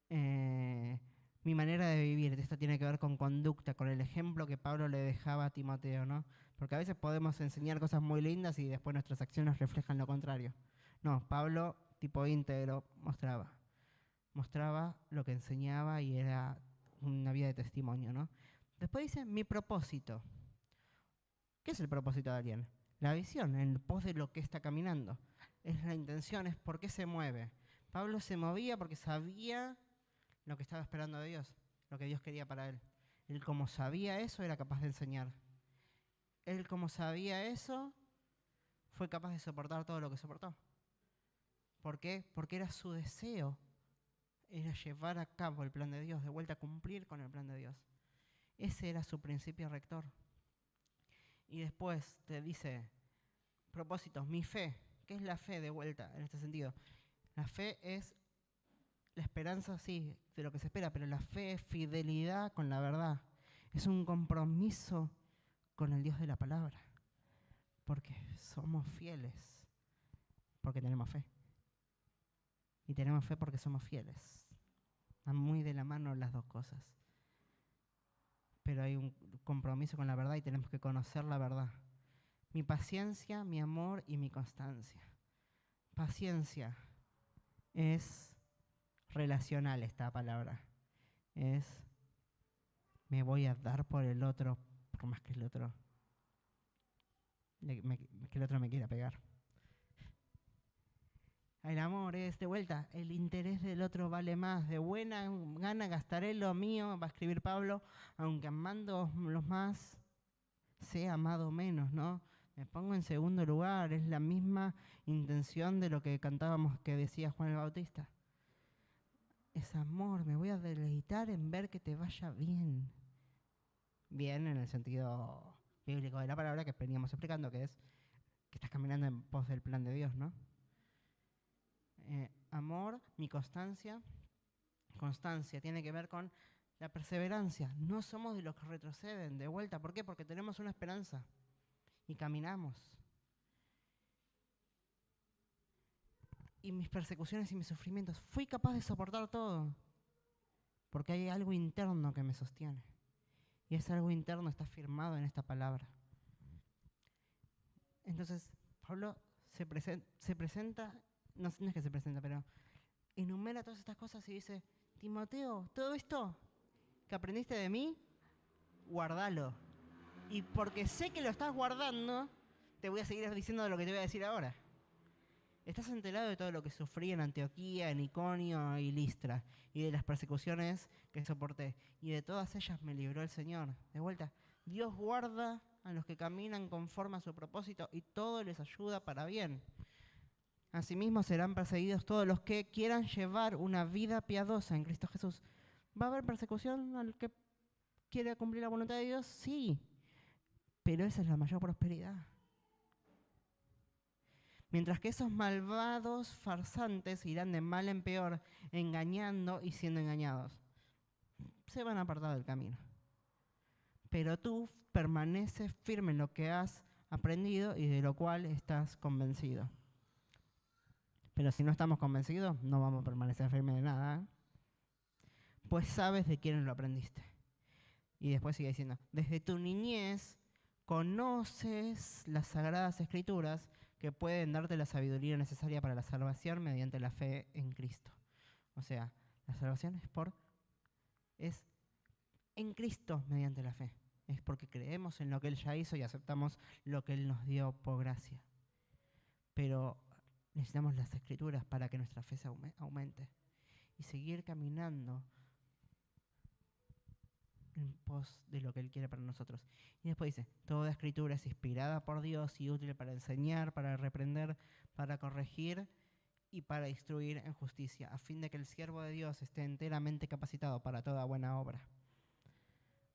Mi manera de vivir, esto tiene que ver con conducta, con el ejemplo que Pablo le dejaba a Timoteo, ¿no? Porque a veces podemos enseñar cosas muy lindas y después nuestras acciones reflejan lo contrario. No, Pablo, tipo íntegro, mostraba lo que enseñaba y era una vida de testimonio, ¿no? Después dice, mi propósito. ¿Qué es el propósito de alguien? La visión, en pos de lo que está caminando. Es la intención, es por qué se mueve. Pablo se movía porque sabía lo que estaba esperando de Dios, lo que Dios quería para él. Él, como sabía eso, era capaz de enseñar. Él, como sabía eso, fue capaz de soportar todo lo que soportó. ¿Por qué? Porque era su deseo, era llevar a cabo el plan de Dios, de vuelta a cumplir con el plan de Dios. Ese era su principio rector. Y después te dice, propósitos, mi fe. ¿Qué es la fe de vuelta en este sentido? La fe es la esperanza, sí, de lo que se espera, pero la fe es fidelidad con la verdad. Es un compromiso con el Dios de la palabra, porque somos fieles, porque tenemos fe. Y tenemos fe porque somos fieles. Van muy de la mano las dos cosas. Pero hay un compromiso con la verdad y tenemos que conocer la verdad. Mi paciencia, mi amor y mi constancia. Paciencia es relacional esta palabra. Es me voy a dar por el otro, por más que el otro me quiera pegar. El amor es, de vuelta, el interés del otro vale más. De buena gana gastaré lo mío, va a escribir Pablo, aunque amando los más, sea amado menos, ¿no? Me pongo en segundo lugar, es la misma intención de lo que cantábamos, que decía Juan el Bautista. Es amor, me voy a deleitar en ver que te vaya bien. Bien en el sentido bíblico de la palabra que veníamos explicando, que es que estás caminando en pos del plan de Dios, ¿no? Amor, mi constancia tiene que ver con la perseverancia. No somos de los que retroceden, de vuelta. ¿Por qué? Porque tenemos una esperanza y caminamos. Y mis persecuciones y mis sufrimientos, fui capaz de soportar todo, porque hay algo interno que me sostiene. Y ese algo interno está firmado en esta palabra. Entonces, Pablo se presenta, no es que se presenta, pero enumera todas estas cosas y dice, Timoteo, todo esto que aprendiste de mí, guardalo. Y porque sé que lo estás guardando, te voy a seguir diciendo lo que te voy a decir ahora. Estás enterado de todo lo que sufrí en Antioquía, en Iconio y Listra, y de las persecuciones que soporté. Y de todas ellas me libró el Señor. De vuelta, Dios guarda a los que caminan conforme a su propósito y todo les ayuda para bien. Asimismo serán perseguidos todos los que quieran llevar una vida piadosa en Cristo Jesús. ¿Va a haber persecución al que quiere cumplir la voluntad de Dios? Sí, pero esa es la mayor prosperidad. Mientras que esos malvados farsantes irán de mal en peor, engañando y siendo engañados. Se van a apartar del camino. Pero tú permaneces firme en lo que has aprendido y de lo cual estás convencido. Pero si no estamos convencidos, no vamos a permanecer firmes de nada. Pues sabes de quién lo aprendiste. Y después sigue diciendo, desde tu niñez conoces las sagradas escrituras que pueden darte la sabiduría necesaria para la salvación mediante la fe en Cristo. O sea, la salvación es en Cristo mediante la fe. Es porque creemos en lo que Él ya hizo y aceptamos lo que Él nos dio por gracia. Pero necesitamos las escrituras para que nuestra fe se aumente y seguir caminando en pos de lo que Él quiere para nosotros. Y después dice, toda escritura es inspirada por Dios y útil para enseñar, para reprender, para corregir y para instruir en justicia, a fin de que el siervo de Dios esté enteramente capacitado para toda buena obra.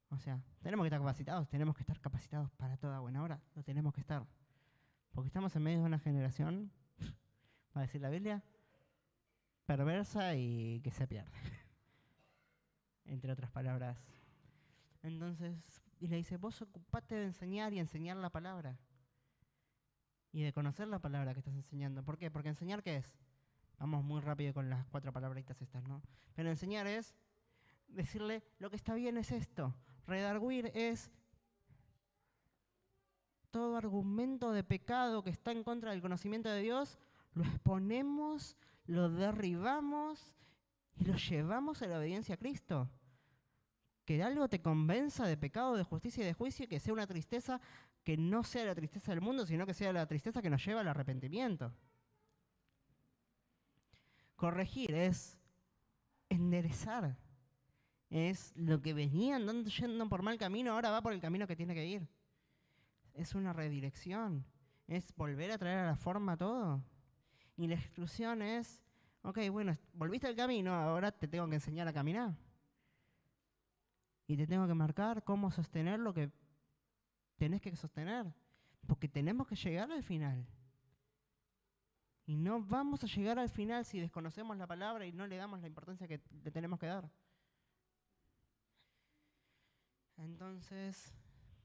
O sea, tenemos que estar capacitados para toda buena obra, lo tenemos que estar. Porque estamos en medio de una generación, va a decir la Biblia, perversa y que se pierde. Entre otras palabras. Entonces, y le dice, vos ocupate de enseñar y enseñar la palabra. Y de conocer la palabra que estás enseñando. ¿Por qué? Porque enseñar, ¿qué es? Vamos muy rápido con las 4 palabritas estas, ¿no? Pero enseñar es decirle, lo que está bien es esto. Redarguir es todo argumento de pecado que está en contra del conocimiento de Dios, lo exponemos, lo derribamos y lo llevamos a la obediencia a Cristo. Que algo te convenza de pecado, de justicia y de juicio, y que sea una tristeza que no sea la tristeza del mundo, sino que sea la tristeza que nos lleva al arrepentimiento. Corregir es enderezar. Es lo que venía andando yendo por mal camino, ahora va por el camino que tiene que ir. Es una redirección. Es volver a traer a la forma todo. Y la instrucción es, ok, bueno, volviste al camino, ahora te tengo que enseñar a caminar. Y te tengo que marcar cómo sostener lo que tenés que sostener. Porque tenemos que llegar al final. Y no vamos a llegar al final si desconocemos la palabra y no le damos la importancia que le tenemos que dar. Entonces,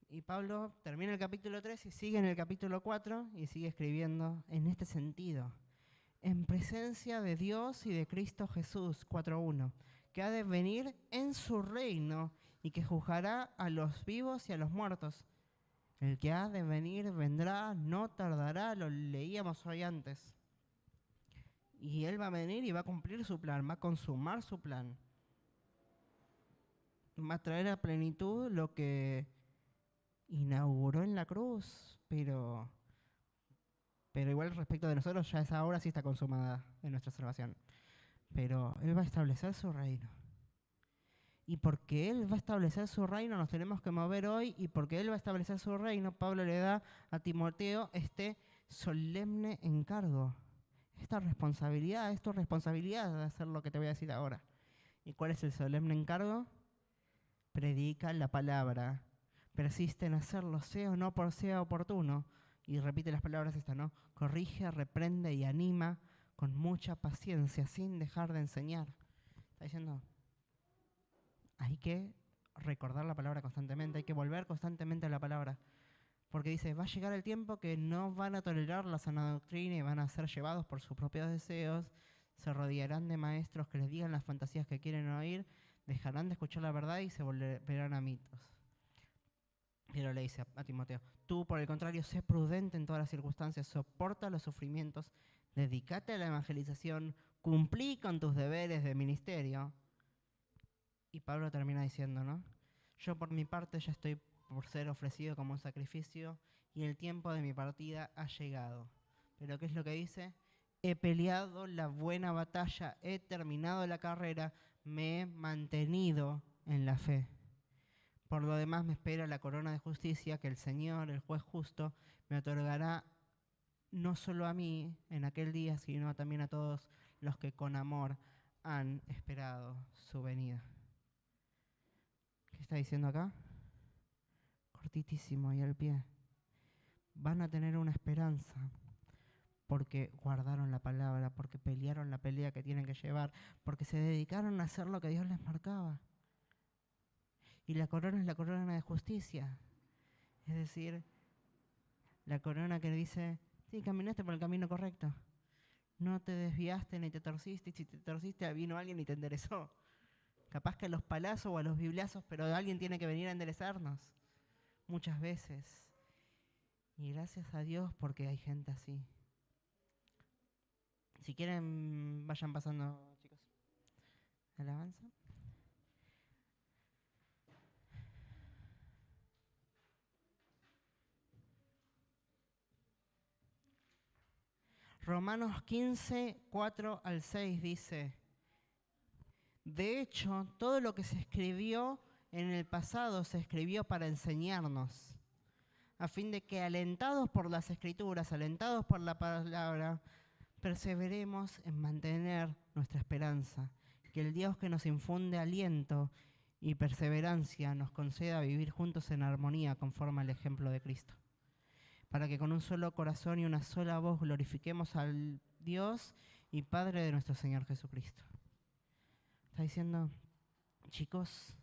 y Pablo termina el capítulo 3 y sigue en el capítulo 4 y sigue escribiendo en este sentido. En presencia de Dios y de Cristo Jesús, 4:1, que ha de venir en su reino y que juzgará a los vivos y a los muertos. El que ha de venir vendrá, no tardará, lo leíamos hoy antes. Y Él va a venir y va a cumplir su plan, va a consumar su plan. Va a traer a plenitud lo que inauguró en la cruz, pero igual respecto de nosotros ya esa obra sí está consumada en nuestra salvación. Pero Él va a establecer su reino. Y porque Él va a establecer su reino nos tenemos que mover hoy, y porque Él va a establecer su reino, Pablo le da a Timoteo este solemne encargo. Esta responsabilidad, es tu responsabilidad de hacer lo que te voy a decir ahora. ¿Y cuál es el solemne encargo? Predica la palabra. Persiste en hacerlo, sea o no por sea oportuno. Y repite las palabras estas, ¿no? Corrige, reprende y anima con mucha paciencia, sin dejar de enseñar. Está diciendo, hay que recordar la palabra constantemente, hay que volver constantemente a la palabra. Porque dice, va a llegar el tiempo que no van a tolerar la sana doctrina y van a ser llevados por sus propios deseos, se rodearán de maestros que les digan las fantasías que quieren oír, dejarán de escuchar la verdad y se volverán a mitos. Pero le dice a Timoteo, tú por el contrario, sé prudente en todas las circunstancias, soporta los sufrimientos, dedícate a la evangelización, cumplí con tus deberes de ministerio. Y Pablo termina diciendo, ¿no? Yo por mi parte ya estoy por ser ofrecido como un sacrificio y el tiempo de mi partida ha llegado. Pero ¿qué es lo que dice? He peleado la buena batalla, he terminado la carrera, me he mantenido en la fe. Por lo demás me espera la corona de justicia que el Señor, el juez justo, me otorgará no solo a mí en aquel día, sino también a todos los que con amor han esperado su venida. ¿Qué está diciendo acá? Cortitísimo y al pie. Van a tener una esperanza porque guardaron la palabra, porque pelearon la pelea que tienen que llevar, porque se dedicaron a hacer lo que Dios les marcaba. Y la corona es la corona de justicia. Es decir, la corona que dice, sí, caminaste por el camino correcto. No te desviaste ni te torciste, y si te torciste vino alguien y te enderezó. Capaz que a los palazos o a los bibliazos, pero alguien tiene que venir a enderezarnos. Muchas veces. Y gracias a Dios porque hay gente así. Si quieren, vayan pasando, chicos. Alabanza. Romanos 15, 4 al 6 dice, de hecho, todo lo que se escribió en el pasado se escribió para enseñarnos, a fin de que alentados por las Escrituras, alentados por la palabra, perseveremos en mantener nuestra esperanza, que el Dios que nos infunde aliento y perseverancia nos conceda vivir juntos en armonía conforme al ejemplo de Cristo, para que con un solo corazón y una sola voz glorifiquemos al Dios y Padre de nuestro Señor Jesucristo. Está diciendo, chicos,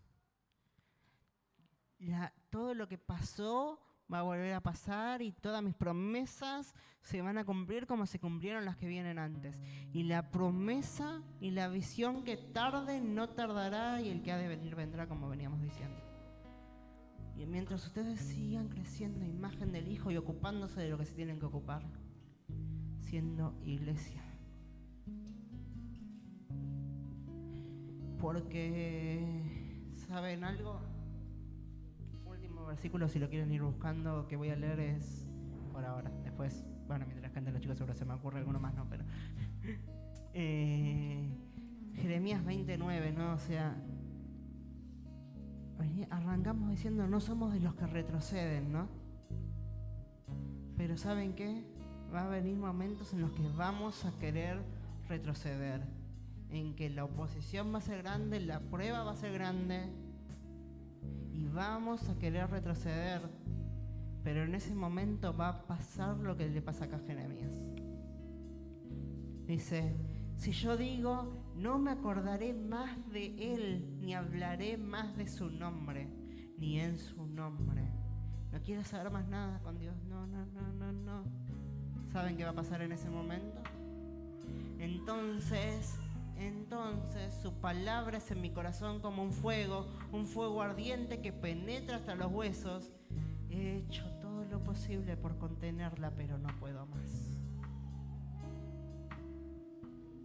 todo lo que pasó va a volver a pasar y todas mis promesas se van a cumplir como se cumplieron las que vienen antes. Y la promesa y la visión que tarde no tardará y el que ha de venir vendrá, como veníamos diciendo. Y mientras ustedes sigan creciendo a imagen del Hijo y ocupándose de lo que se tienen que ocupar, siendo iglesia. Porque, ¿saben algo? Último versículo, si lo quieren ir buscando, que voy a leer es por ahora. Después, bueno, mientras canten los chicos seguro se me ocurre alguno más, ¿no? Pero Jeremías 29, ¿no? O sea, arrancamos diciendo, no somos de los que retroceden, ¿no? Pero ¿saben qué? Va a venir momentos en los que vamos a querer retroceder, en que la oposición va a ser grande, la prueba va a ser grande y vamos a querer retroceder, pero en ese momento va a pasar lo que le pasa acá a Jeremías. Dice, si yo digo, no me acordaré más de él, ni hablaré más de su nombre, ni en su nombre. No quiero saber más nada con Dios. No. ¿Saben qué va a pasar en ese momento? Entonces su palabra es en mi corazón como un fuego ardiente que penetra hasta los huesos. He hecho todo lo posible por contenerla, pero no puedo más.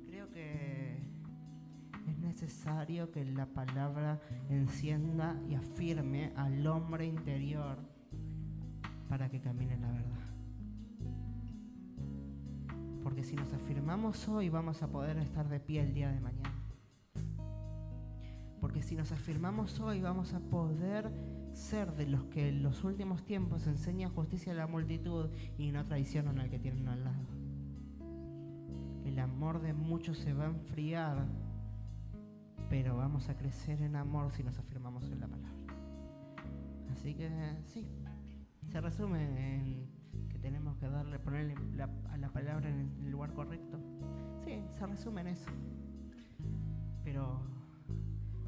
Creo que es necesario que la palabra encienda y afirme al hombre interior para que camine en la verdad. Porque si nos afirmamos hoy, vamos a poder estar de pie el día de mañana. Porque si nos afirmamos hoy, vamos a poder ser de los que en los últimos tiempos enseñan justicia a la multitud y no traicionan al que tienen al lado. El amor de muchos se va a enfriar, pero vamos a crecer en amor si nos afirmamos en la palabra. Así que sí, se resume en que tenemos que ponerle a la palabra en el lugar correcto. Sí, se resume en eso. Pero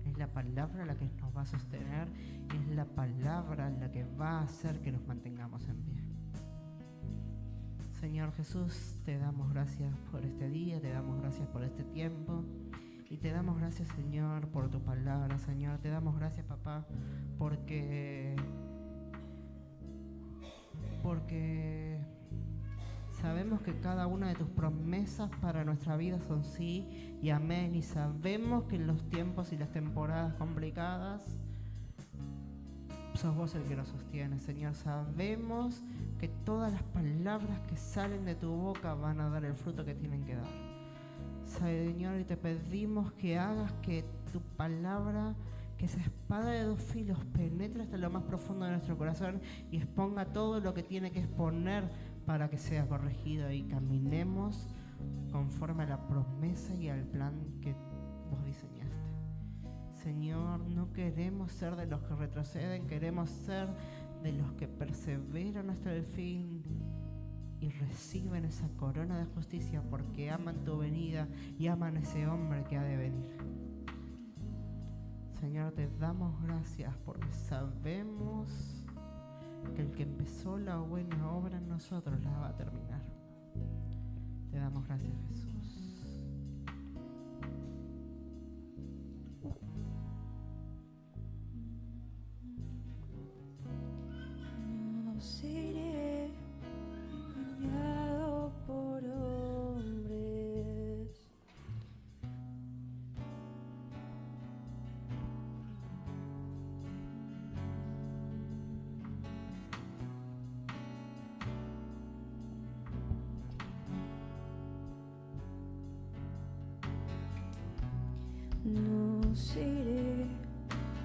es la palabra la que nos va a sostener, es la palabra la que va a hacer que nos mantengamos en pie. Señor Jesús, te damos gracias por este día, te damos gracias por este tiempo y te damos gracias, Señor, por tu palabra, Señor. Te damos gracias, papá, porque sabemos que cada una de tus promesas para nuestra vida son sí y amén, y sabemos que en los tiempos y las temporadas complicadas sos vos el que nos sostiene, Señor. Sabemos que todas las palabras que salen de tu boca van a dar el fruto que tienen que dar, Señor, y te pedimos que hagas que tu palabra, que esa espada de dos filos penetre hasta lo más profundo de nuestro corazón y exponga todo lo que tiene que exponer para que sea corregido y caminemos conforme a la promesa y al plan que vos diseñaste. Señor, no queremos ser de los que retroceden, queremos ser de los que perseveran hasta el fin y reciben esa corona de justicia porque aman tu venida y aman a ese hombre que ha de venir. Señor, te damos gracias porque sabemos que el que empezó la buena obra en nosotros la va a terminar. Te damos gracias, Jesús. No seré engañado por hombres. No seré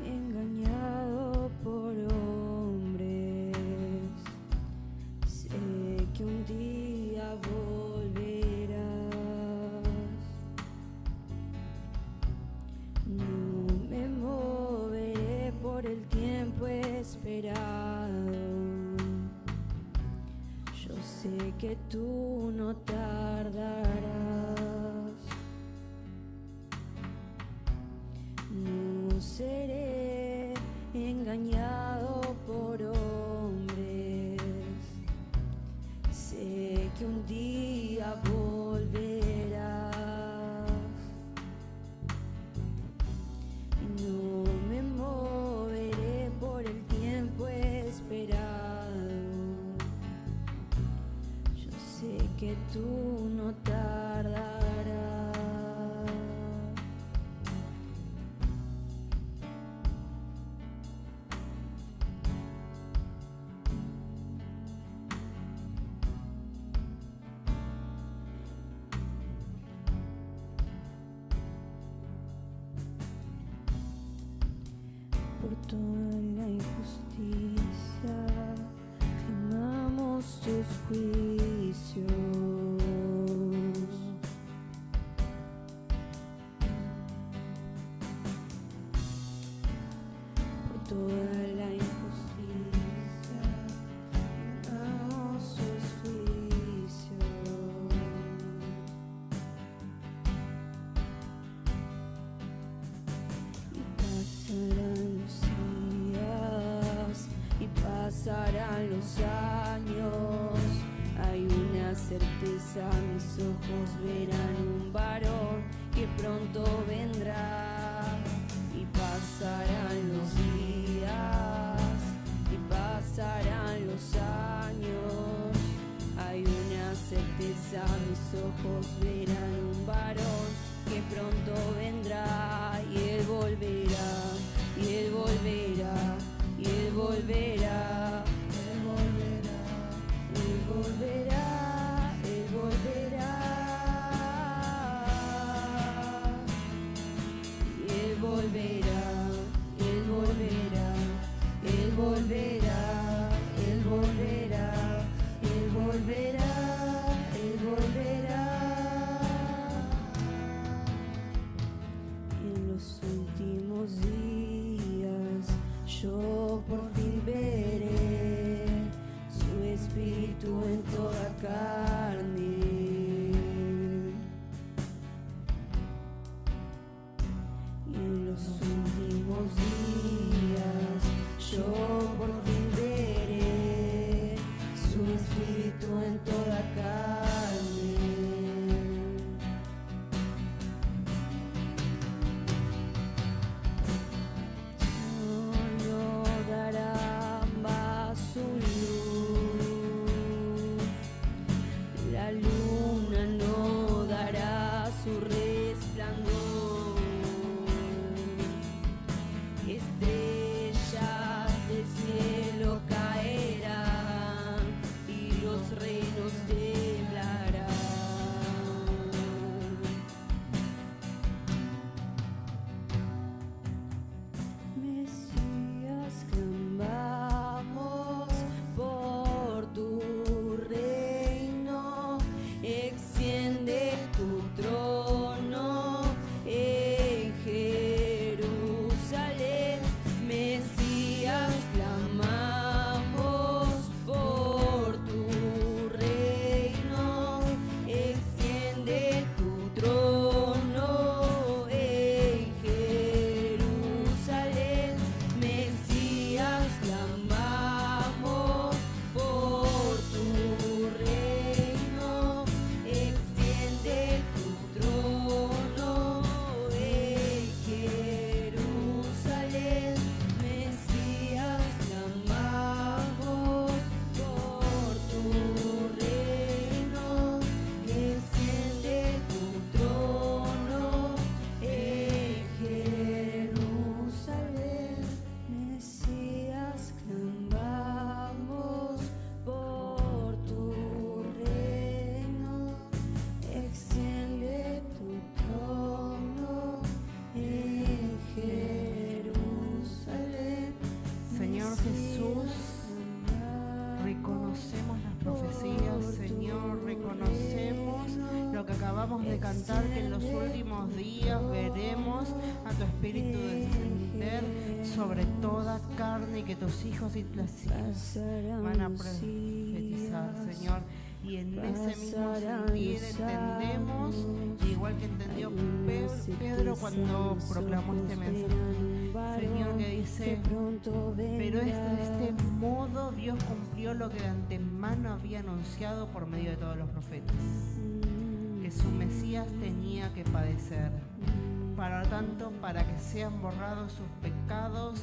engañado por hombres. Sé que un día volverás. No me moveré por el tiempo esperado. Yo sé que tú no tardarás. No seré engañado por hombres. Sé que un día volverás. No me moveré por el tiempo esperado. Yo sé que tú no tardarás. Por toda la injusticia, clamamos tus juicios. Por toda la injusticia, clamamos tus juicios. Y pasarán los días pasarán los años, hay una certeza, mis ojos verán un varón que pronto vendrá. Y pasarán los días, y pasarán los años, hay una certeza, mis ojos verán un varón que pronto vendrá. Y él volverá, y él volverá, y él volverá, él volverá, él volverá, él volverá. Y él volverá, él volverá, él volverá, él volverá, él volverá, él volverá. En los últimos días yo por fin veré su espíritu en toda carne. Y en los últimos días yo por fin veré su espíritu en toda carne. No dará más su luz, la luna no dará su resplandor, estrellas del cielo caerán y los reinos temblarán. Mesías, clamamos por tu reino, extiende tu trono en Jerusalén. Mesías, clamamos por tu reino, extiende tu trono en Jerusalén. Mesías, clamamos por tu reino, extiende tu trono en Jerusalén. Mesías, clamamos por tu reino, extiende tu trono en Jerusalén. Mesías, clamamos por tu reino, extiende tu trono en Jerusalén. Señor Jesús, reconocemos las profecías, Señor, reconocemos lo que acabamos de cantar, que en los últimos días veremos a tu Espíritu descender sobre toda carne y que tus hijos y las hijas van a profetizar, Señor. Y en ese mismo sentir entendemos, igual que entendió Pedro cuando proclamó este mensaje, Señor, que dice: pero de este modo Dios cumplió lo que de antemano había anunciado por medio de todos los profetas, que su Mesías tenía que padecer. Para tanto, para que sean borrados sus pecados,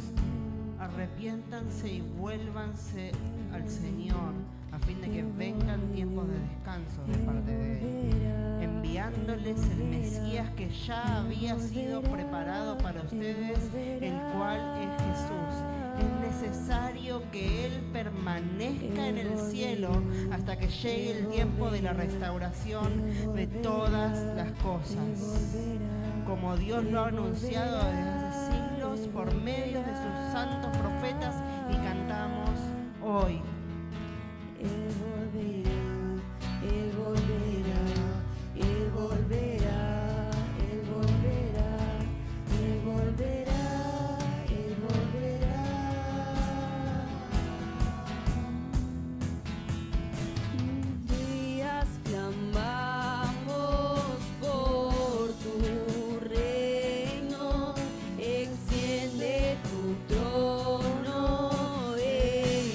arrepiéntanse y vuélvanse al Señor, a fin de que vengan tiempos de descanso de parte de Él, enviándoles el Mesías que ya había sido preparado para ustedes, el cual es Jesús. Es necesario que Él permanezca en el cielo hasta que llegue el tiempo de la restauración de todas las cosas, como Dios lo ha anunciado desde hace siglos por medio de sus santos profetas, y cantamos hoy. Él volverá, Él volverá, Él volverá, Él volverá, Él volverá, Él volverá. Días clamamos por tu reino, extiende tu trono en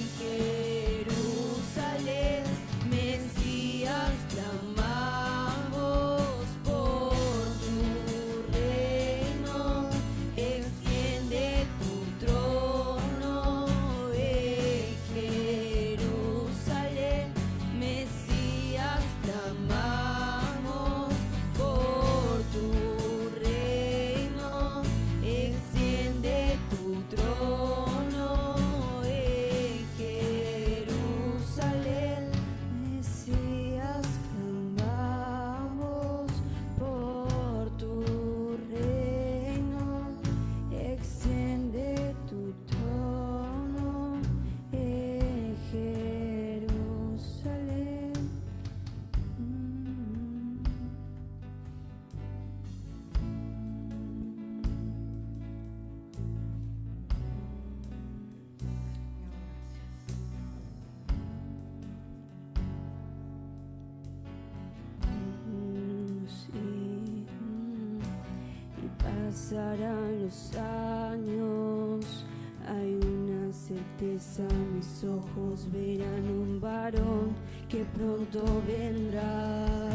pasarán los años, hay una certeza, mis ojos verán un varón que pronto vendrá.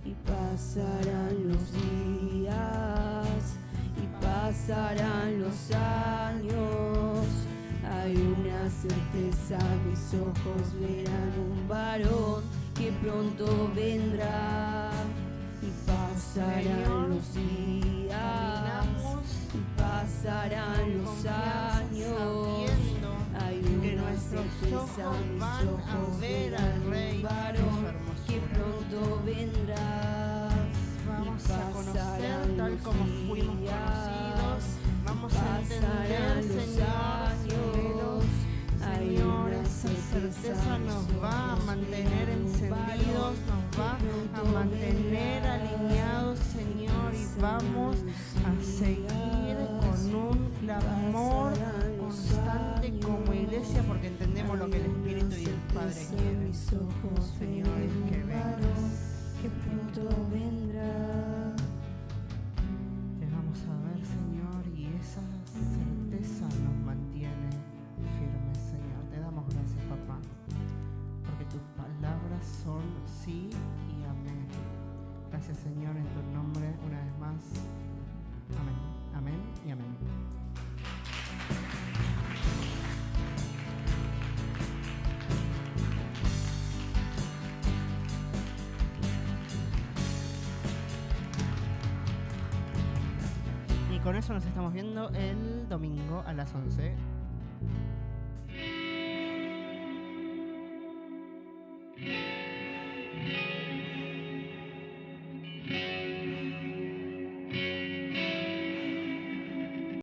Y pasarán los días, y pasarán los años, hay una certeza, mis ojos verán un varón que pronto vendrá. Y pasarán los días, y pasarán los años, hay que una nuestros certeza, ojos mis van a ojos ver al verán Rey un y su varón que hermosura. pronto vendrá. Vamos Y a conocer pasarán tal los como fuimos días, conocidos. Vamos a pasarán entender, los Señor, hay Señor, una esa certeza nos va a mantener encendidos, nos va a mantener alineados, Señor, y vamos a seguir con un clamor constante como iglesia, porque entendemos lo que el Espíritu y el Padre quieren. Señor, es que vengas. que pronto vendrá. Te vamos a ver, Señor, y esa certeza nos mantiene firmes, Señor. Te damos gracias, papá, porque tus palabras son sí y amén. Gracias, Señor, en tu nombre, una vez más. Amén, amén y amén. Y con eso nos estamos viendo el domingo a las 11.